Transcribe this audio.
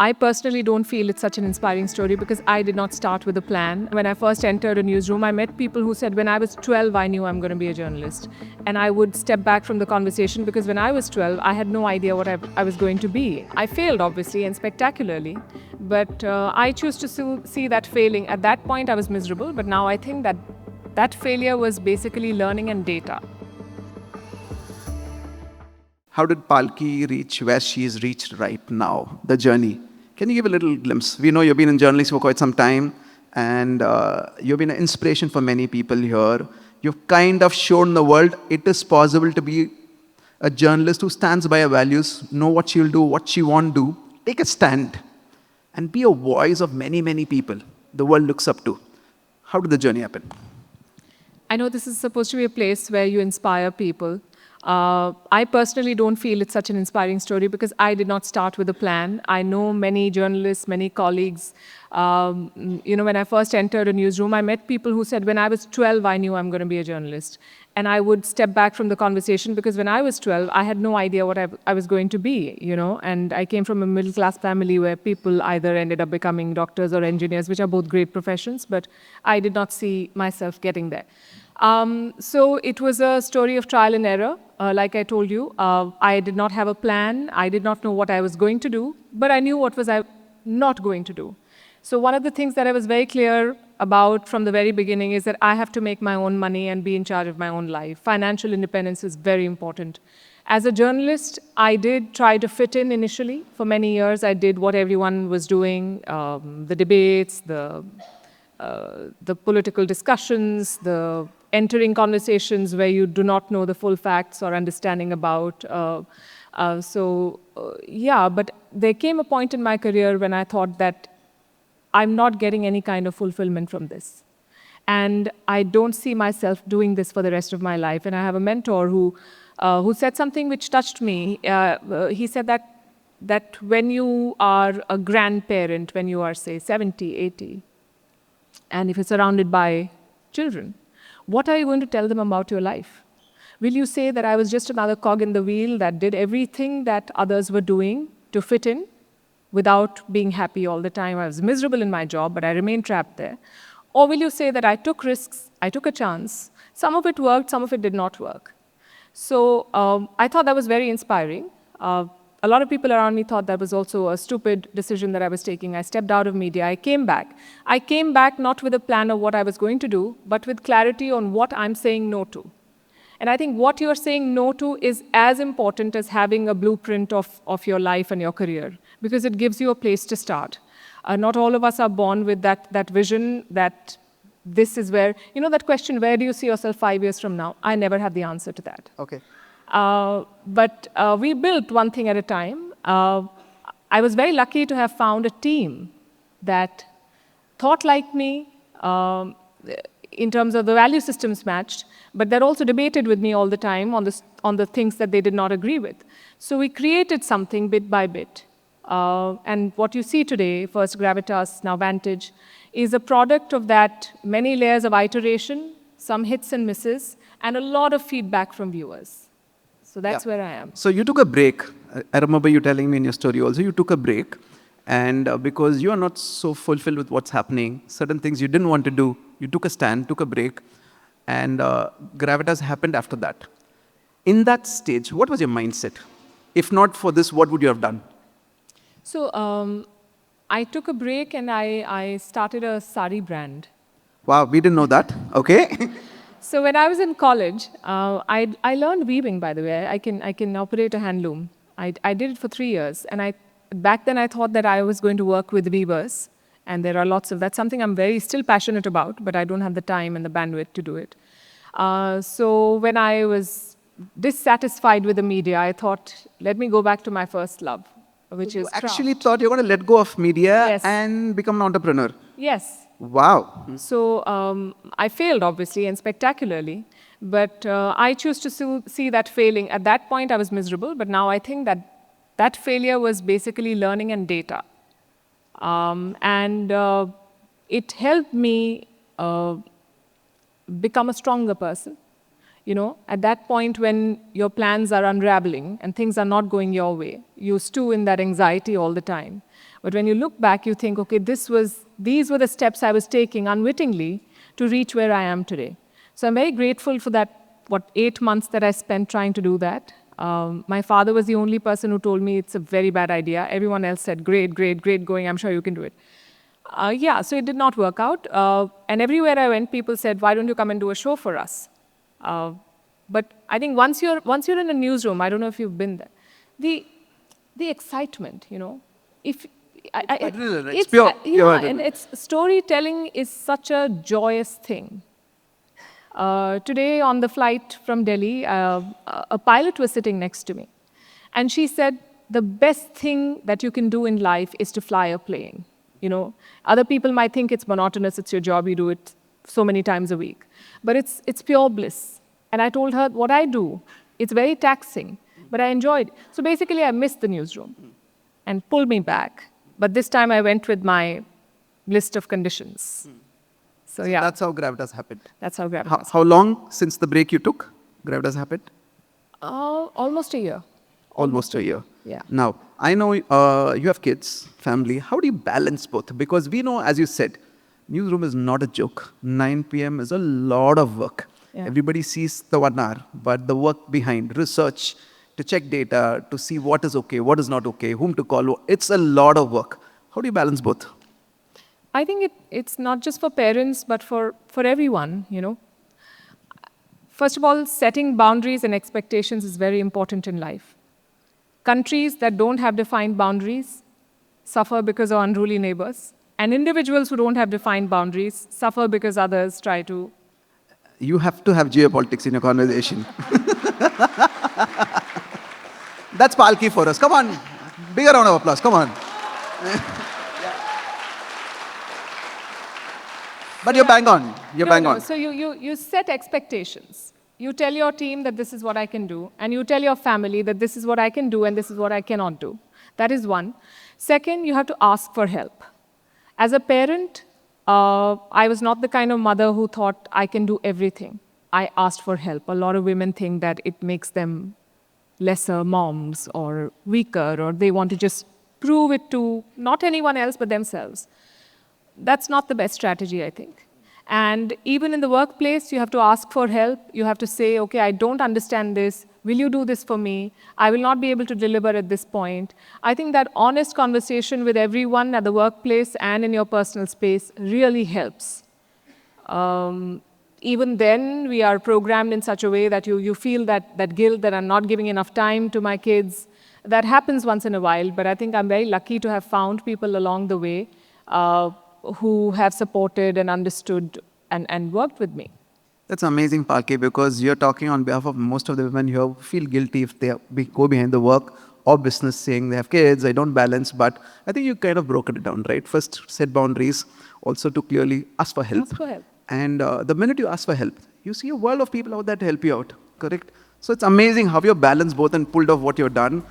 I personally don't feel it's such an inspiring story because I did not start with a plan. When I first entered a newsroom, I met people who said, when I was 12, I knew I'm going to be a journalist. And I would step back from the conversation because when I was 12, I had no idea what I was going to be. I failed, obviously, and spectacularly. But I choose to see that failing. At that point, I was miserable. But now I think that failure was basically learning and data. How did Palki reach where she is reached right now, the journey? Can you give a little glimpse? We know you've been in journalism for quite some time, and you've been an inspiration for many people here. You've kind of shown the world it is possible to be a journalist who stands by her values, know what she'll do, what she won't do, take a stand, and be a voice of many, many people the world looks up to. How did the journey happen? I know this is supposed to be a place where you inspire people. I personally don't feel it's such an inspiring story because I did not start with a plan. I know many journalists, many colleagues. When I first entered a newsroom, I met people who said, when I was 12, I knew I'm going to be a journalist. And I would step back from the conversation because when I was 12, I had no idea what I was going to be, And I came from a middle-class family where people either ended up becoming doctors or engineers, which are both great professions, but I did not see myself getting there. So it was a story of trial and error. Like I told you, I did not have a plan. I did not know what I was going to do, but I knew what was I not going to do. So one of the things that I was very clear about from the very beginning is that I have to make my own money and be in charge of my own life. Financial independence is very important. As a journalist, I did try to fit in initially. For many years, I did what everyone was doing, the debates, the political discussions, the entering conversations where you do not know the full facts or understanding about. But there came a point in my career when I thought that I'm not getting any kind of fulfillment from this. And I don't see myself doing this for the rest of my life. And I have a mentor who said something which touched me. He said that when you are a grandparent, when you are, say, 70, 80, and if you're surrounded by children, what are you going to tell them about your life? Will you say that I was just another cog in the wheel that did everything that others were doing to fit in without being happy all the time? I was miserable in my job, but I remained trapped there. Or will you say that I took risks, I took a chance, some of it worked, some of it did not work? So I thought that was very inspiring. A lot of people around me thought that was also a stupid decision that I was taking. I stepped out of media. I came back. I came back not with a plan of what I was going to do, but with clarity on what I'm saying no to. And I think what you're saying no to is as important as having a blueprint of your life and your career, because it gives you a place to start. Not all of us are born with that vision that this is where, that question, where do you see yourself 5 years from now? I never had the answer to that. Okay. But we built one thing at a time. I was very lucky to have found a team that thought like me in terms of the value systems matched, but that also debated with me all the time on the things that they did not agree with. So we created something bit by bit. And what you see today, first Gravitas, now Vantage, is a product of that many layers of iteration, some hits and misses, and a lot of feedback from viewers. So that's where I am. So you took a break. I remember you telling me in your story also, you took a break. And because you are not so fulfilled with what's happening, certain things you didn't want to do, you took a stand, took a break, and Gravitas happened after that. In that stage, what was your mindset? If not for this, what would you have done? So I took a break and I started a sari brand. Wow, we didn't know that. Okay. So when I was in college, I learned weaving, by the way. I can operate a hand loom. I did it for 3 years. And back then I thought that I was going to work with weavers. And there are lots of, that's something I'm still passionate about, but I don't have the time and the bandwidth to do it. So when I was dissatisfied with the media, I thought, let me go back to my first love, which is craft. You actually thought you were going to let go of media Yes. and become an entrepreneur? Yes. Wow. So I failed, obviously, and spectacularly. But I choose to see that failing. At that point, I was miserable. But now I think that failure was basically learning and data. It helped me become a stronger person. At that point when your plans are unraveling and things are not going your way, you stew in that anxiety all the time. But when you look back, you think, okay, these were the steps I was taking unwittingly to reach where I am today. So I'm very grateful for that, 8 months that I spent trying to do that. My father was the only person who told me it's a very bad idea. Everyone else said, great, great, great going, I'm sure you can do it. So it did not work out. And everywhere I went, people said, why don't you come and do a show for us? But I think once you're in a newsroom, I don't know if you've been there, the excitement, if it's pure. And it's storytelling is such a joyous thing. Today on the flight from Delhi, a pilot was sitting next to me, and she said, the best thing that you can do in life is to fly a plane. Other people might think it's monotonous, it's your job, you do it so many times a week. But it's pure bliss. And I told her, what I do, it's very taxing, but I enjoyed it. So basically, I missed the newsroom and pulled me back. But this time, I went with my list of conditions. So yeah. That's how Gravitas happened. That's how Gravitas. How long since the break you took, Gravitas happened? Almost a year. Almost a year. Yeah. Now, I know you have kids, family. How do you balance both? Because we know, as you said, newsroom is not a joke. 9 p.m. is a lot of work. Yeah. Everybody sees the 1 hour, but the work behind, research, to check data, to see what is okay, what is not okay, whom to call, it's a lot of work. How do you balance both? I think it's not just for parents, but for everyone, First of all, setting boundaries and expectations is very important in life. Countries that don't have defined boundaries suffer because of unruly neighbors. And individuals who don't have defined boundaries suffer because others try to. You have to have geopolitics in your conversation. That's Palki for us. Come on. Bigger round of applause. Come on. But you're bang on. You're bang on. So you set expectations. You tell your team that this is what I can do, and you tell your family that this is what I can do and this is what I cannot do. That is one. Second, you have to ask for help. As a parent, I was not the kind of mother who thought I can do everything. I asked for help. A lot of women think that it makes them lesser moms or weaker, or they want to just prove it to not anyone else but themselves. That's not the best strategy, I think. And even in the workplace, you have to ask for help. You have to say, okay, I don't understand this. Will you do this for me? I will not be able to deliver at this point. I think that honest conversation with everyone at the workplace and in your personal space really helps. Even then, we are programmed in such a way that you feel that guilt that I'm not giving enough time to my kids. That happens once in a while, but I think I'm very lucky to have found people along the way who have supported and understood and worked with me. That's amazing, Palki, because you're talking on behalf of most of the women here who feel guilty if they go behind the work or business saying they have kids, I don't balance, but I think you kind of broken it down, right? First, set boundaries, also to clearly ask for help. Ask for help. And the minute you ask for help, you see a world of people out there to help you out, correct? So it's amazing how you balance both and pulled off what you've done.